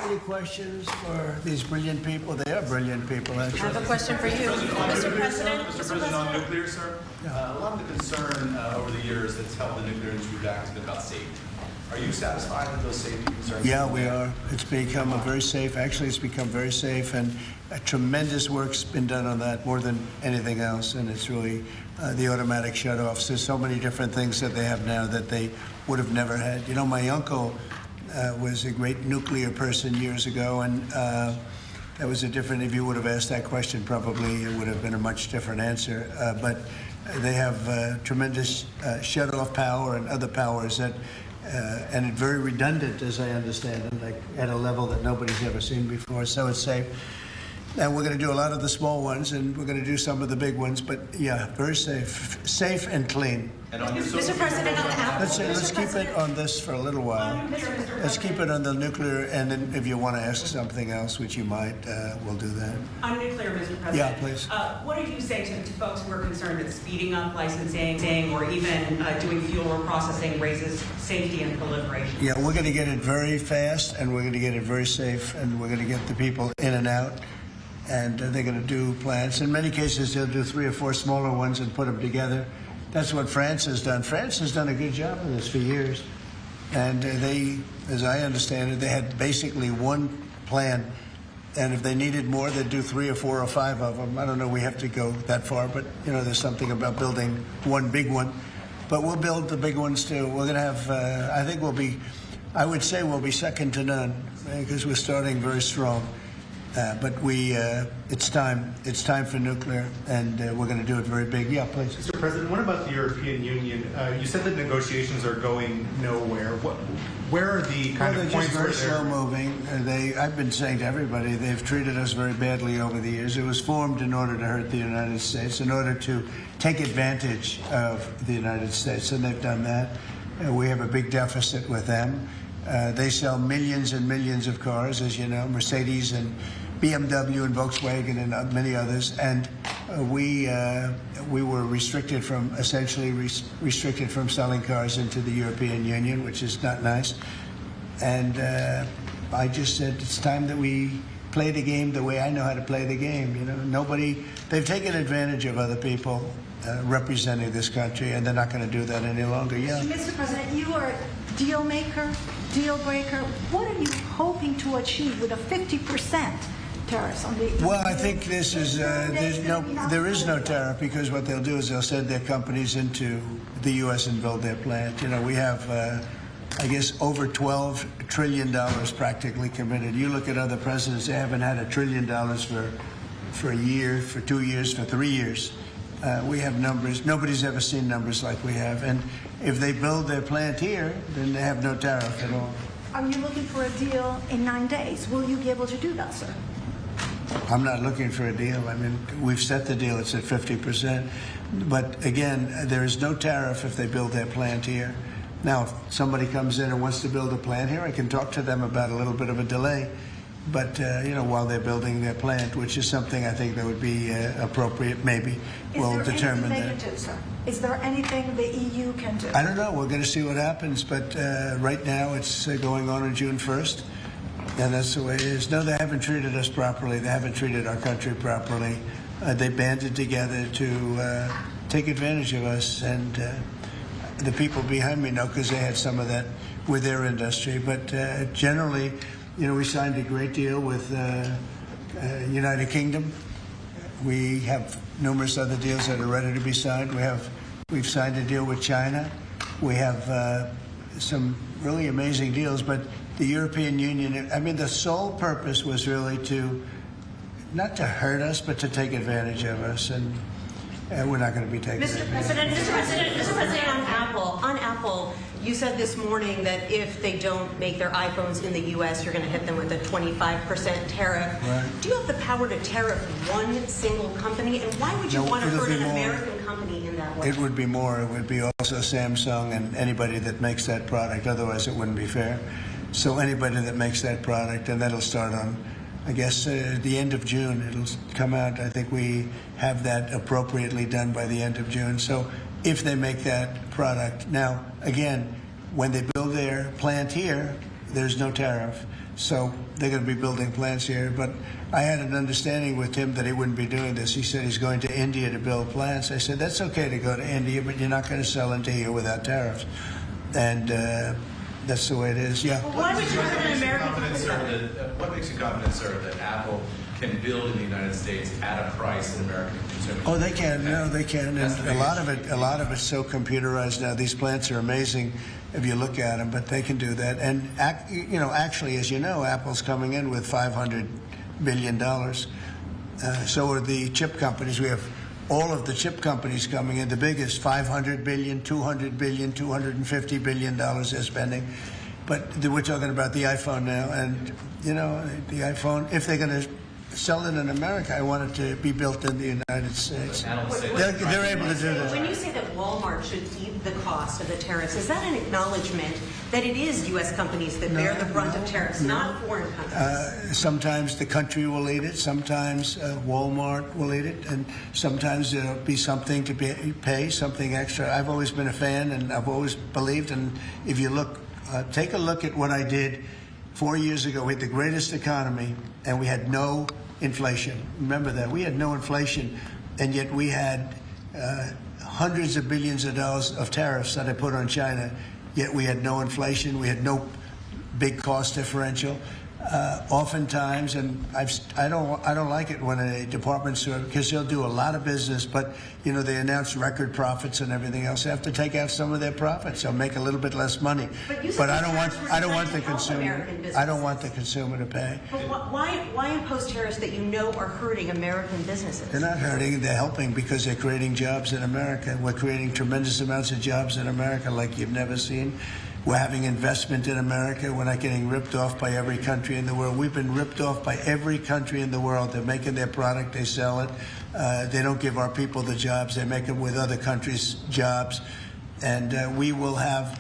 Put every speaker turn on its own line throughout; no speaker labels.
any questions for these brilliant people? They are brilliant people, actually.
I have a question for you, Mr. President.
Mr. President, on nuclear, sir, a lot of the concern over the years that's held the nuclear industry back has been about safety. Are you satisfied with those safety concerns?
Yeah, we are. It's become very safe. Actually, it's become very safe, and tremendous work's been done on that, more than anything else. And it's really the automatic shutoffs. There's so many different things that they have now that they would have never had. You know, my uncle was a great nuclear person years ago, and that was a different. If you would have asked that question, probably it would have been a much different answer. But they have tremendous shutoff power and other powers that. And it's very redundant, as I understand it, like at a level that nobody's ever seen before. So it's safe. And we're going to do a lot of the small ones, and we're going to do some of the big ones. But yeah, very safe and clean.
And on
Mr. President, on Apple.
Let's keep it on this for a little while. Let's keep it on the nuclear, and then if you want to ask something else, which you might, we'll do that.
On nuclear, Mr. President.
Yeah, please.
What did you say to folks who are concerned that speeding up licensing or even doing fuel reprocessing raises safety and proliferation?
Yeah, we're going to get it very fast, and we're going to get it very safe, and we're going to get the people in and out. And they're going to do plants. In many cases, they'll do 3 or 4 smaller ones and put them together. That's what France has done. France has done a good job of this for years. And they, as I understand it, they had basically one plan. And if they needed more, they'd do 3 or 4 or 5 of them. I don't know, we have to go that far, but, you know, there's something about building one big one. But we'll build the big ones, too. We're going to have, I think I would say we'll be second to none, because we're starting very strong. But it's time. It's time for nuclear, and we're going to do it very big. Yeah, please.
Mr. President, what about the European Union? You said that negotiations are going nowhere. Where are the kind of points
where they're just very slow moving? I've been saying to everybody, they've treated us very badly over the years. It was formed in order to hurt the United States, in order to take advantage of the United States, and they've done that. We have a big deficit with them. They sell millions and millions of cars, as you know, Mercedes and BMW and Volkswagen and many others. And we were restricted from, essentially restricted from selling cars into the European Union, which is not nice. And I just said it's time that we play the game the way I know how to play the game. You know, they've taken advantage of other people representing this country, and they're not going to do that any longer. Yeah.
Mr. President, you are a deal maker, deal breaker. What are you hoping to achieve with a 50% tariffs on the?
Well, I think this is there is no tariff, because what they'll do is they'll send their companies into the U.S. and build their plant. You know, we have I guess over $12 trillion practically committed. You look at other presidents; they haven't had $1 trillion for a year, for 2 years, for 3 years. We have numbers. Nobody's ever seen numbers like we have. And if they build their plant here, then they have no tariff at all.
Are you looking for a deal in 9 days? Will you be able to do that, sir?
I'm not looking for a deal. I mean, we've set the deal. It's at 50%. But again, there is no tariff if they build their plant here. Now, if somebody comes in and wants to build a plant here, I can talk to them about a little bit of a delay. But, you know, while they're building their plant, which is something I think that would be appropriate, maybe we'll determine that.
Is there anything they can do, sir? Is there anything the EU can do?
I don't know. We're going to see what happens. But right now it's going on June 1st. And that's the way it is. No, they haven't treated us properly. They haven't treated our country properly. They banded together to take advantage of us. And the people behind me know, because they had some of that with their industry. But generally, you know, we signed a great deal with United Kingdom. We have numerous other deals that are ready to be signed. We've signed a deal with China. We have some really amazing deals. But the European Union, I mean, the sole purpose was really not to hurt us, but to take advantage of us. And we're not going to be taking
Mr. President, on Apple, you said this morning that if they don't make their iPhones in the U.S., you're going to hit them with a 25% tariff.
Right.
Do you have the power to tariff one single company? And why would you want to hurt an American company in that way?
It would be more. It would be also Samsung and anybody that makes that product. Otherwise, it wouldn't be fair. So anybody that makes that product, and that'll start on, I guess, the end of June. It'll come out. I think we have that appropriately done by the end of June. So if they make that product. Now, again, when they build their plant here, there's no tariff. So they're going to be building plants here. But I had an understanding with him that he wouldn't be doing this. He said he's going to India to build plants. I said, that's okay to go to India, but you're not going to sell into here without tariffs. And that's the way it is. Yeah.
Well, why would you put an American
What makes you confident, sir, that Apple can build in the United States at a price that American consumers?
Oh, they can. No, they can. And a lot of it's so computerized now. These plants are amazing if you look at them, but they can do that. And actually, as you know, Apple's coming in with $500 billion. So are the chip companies. We have all of the chip companies coming in. The biggest, $500 billion, $200 billion, $250 billion they're spending. But we're talking about the iPhone now, and the iPhone. If they're going to sell it in America, I want it to be built in the United States. They're able to do that.
When you say that Walmart should eat the cost of the tariffs, is that an acknowledgement that it is U.S. companies that bear the brunt of tariffs, not foreign countries?
Sometimes the country will eat it. Sometimes Walmart will eat it, and sometimes there'll be something to pay, something extra. I've always been a fan, and I've always believed. And if you look, take a look at what I did 4 years ago. We had the greatest economy, and we had no inflation. Remember that. We had no inflation, and yet we had hundreds of billions of dollars of tariffs that I put on China, yet we had no inflation. We had no big cost differential. Oftentimes, and I don't like it when a department store, because they'll do a lot of business, but they announce record profits and everything else. They have to take out some of their profits. They'll make a little bit less money. But I don't want the consumer. I don't want the consumer to pay.
But why impose tariffs that are hurting American businesses?
They're not hurting. They're helping because they're creating jobs in America. We're creating tremendous amounts of jobs in America like you've never seen. We're having investment in America. We're not getting ripped off by every country in the world. We've been ripped off by every country in the world. They're making their product. They sell it. They don't give our people the jobs. They make them with other countries' jobs. And we will have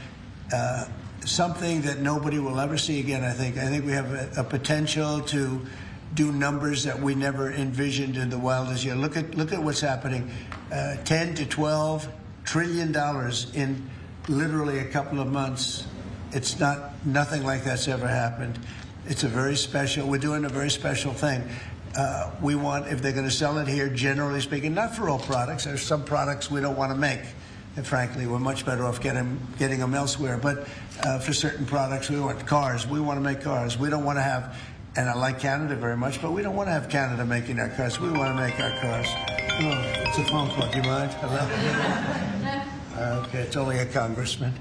something that nobody will ever see again, I think. I think we have a potential to do numbers that we never envisioned in the wildest year. Look at what's happening. 10 to 12 trillion dollars in literally a couple of months. It's nothing like that's ever happened. It's we're doing a very special thing. We want, if they're going to sell it here, generally speaking, not for all products. There's some products we don't want to make. And frankly, we're much better off getting them elsewhere. But for certain products, we want cars. We want to make cars. We don't want to have, and I like Canada very much, but we don't want to have Canada making our cars. We want to make our cars. Oh, it's a phone call. Do you mind? Hello? Okay, it's only a congressman.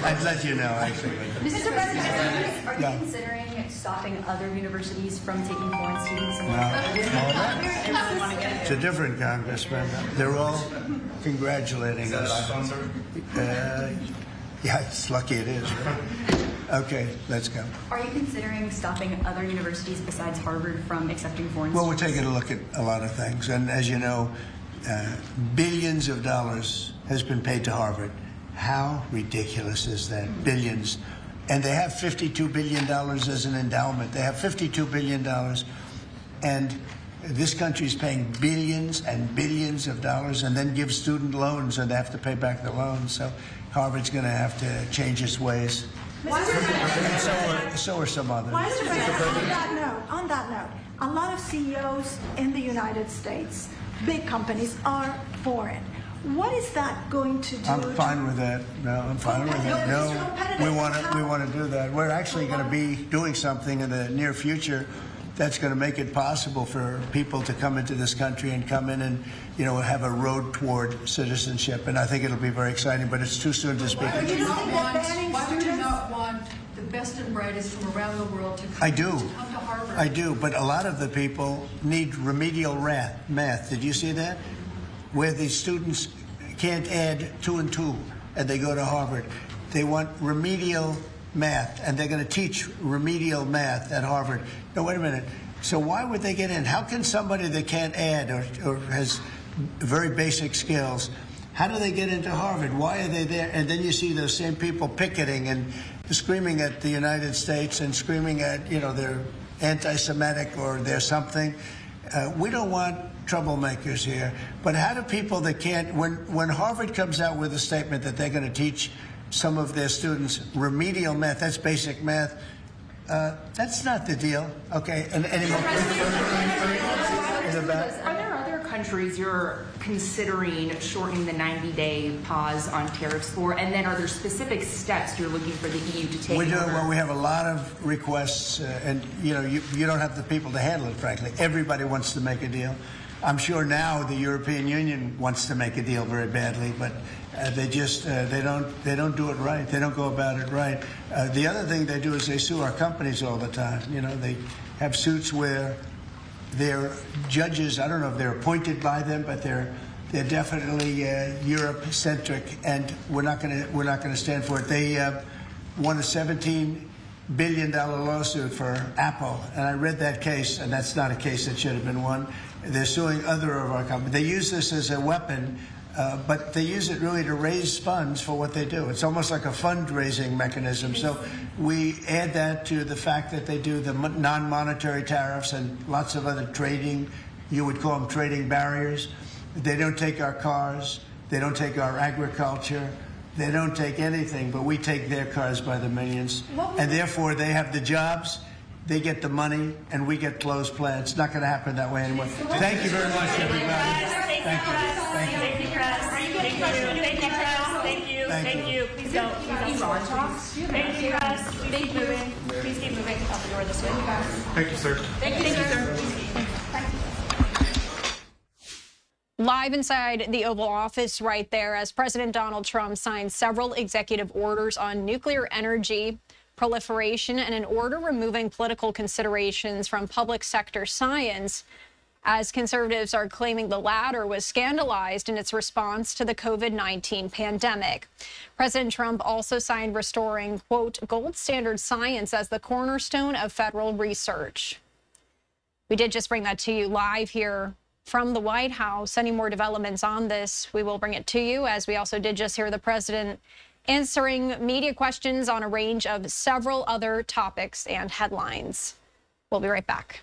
I'd let you know, actually.
Mr. President, are you considering stopping other universities from taking foreign students?
It's a different congressman. They're all congratulating us.
Is that an iPhone, sir?
Yeah, it's lucky it is. Right? Okay, let's go.
Are you considering stopping other universities besides Harvard from accepting foreign
Well,
students?
we're taking a look at a lot of things. And as you know, billions of dollars has been paid to Harvard. How ridiculous is that? Billions. And they have $52 billion as an endowment. They have $52 billion. And this country is paying billions and billions of dollars and then gives student loans, and they have to pay back the loans. So Harvard's going to have to change its ways. And so are some others.
On that note, a lot of CEOs in the United States, big companies, are foreign. What is that going to do?
I'm fine with that. No, I'm fine with that. No, we want to do that. We're actually going to be doing something in the near future that's going to make it possible for people to come into this country and come in and, have a road toward citizenship. And I think it'll be very exciting, but it's too soon to speak.
Why would you not want the best and brightest from around the world to come to Harvard?
I do, but a lot of the people need remedial math. Did you see that? Where the students can't add 2 and 2, and they go to Harvard. They want remedial math, and they're going to teach remedial math at Harvard. No, wait a minute. So why would they get in? How can somebody that can't add or has very basic skills, how do they get into Harvard? Why are they there? And then you see those same people picketing and screaming at the United States and screaming at, they're anti-Semitic or they're something. We don't want troublemakers here. But how do people that can't, when Harvard comes out with a statement that they're going to teach some of their students remedial math, that's basic math, that's not the deal, okay? And anymore.
Are there other countries you're considering shortening the 90-day pause on tariffs for? And then are there specific steps you're looking for the EU to take?
We're doing well. We have a lot of requests, and you know, you don't have the people to handle it, frankly. Everybody wants to make a deal. I'm sure now the European Union wants to make a deal very badly, but they just they don't do it right. They don't go about it right. The other thing they do is they sue our companies all the time. You know, they have suits where their judges, I don't know if they're appointed by them, but they're definitely Europe-centric, and we're not going to stand for it. They won a $17 billion lawsuit for Apple, and I read that case, and that's not a case that should have been won. They're suing other of our companies. They use this as a weapon, but they use it really to raise funds for what they do. It's almost like a fundraising mechanism. So we add that to the fact that they do the non-monetary tariffs and lots of other trading, you would call them trading barriers. They don't take our cars. They don't take our agriculture. They don't take anything, but we take their cars by the millions. And therefore, they have the jobs, they get the money, and we get closed plants. It's not going to happen that way anymore. Thank you very much, everybody. Thank you. Thank you.
Thank you, press. Thank you, press. Thank you. Thank you. Please don't. Thank you, press. Please keep moving. Please keep moving out the door this way.
Thank you, sir.
Thank you, sir.
Live inside the Oval Office right there as President Donald Trump signed several executive orders on nuclear energy proliferation and an order removing political considerations from public sector science, as conservatives are claiming the latter was scandalized in its response to the COVID-19 pandemic. President Trump also signed restoring, quote, gold standard science as the cornerstone of federal research. We did just bring that to you live here from the White House. Any more developments on this, we will bring it to you, as we also did just hear the president answering media questions on a range of several other topics and headlines. We'll be right back.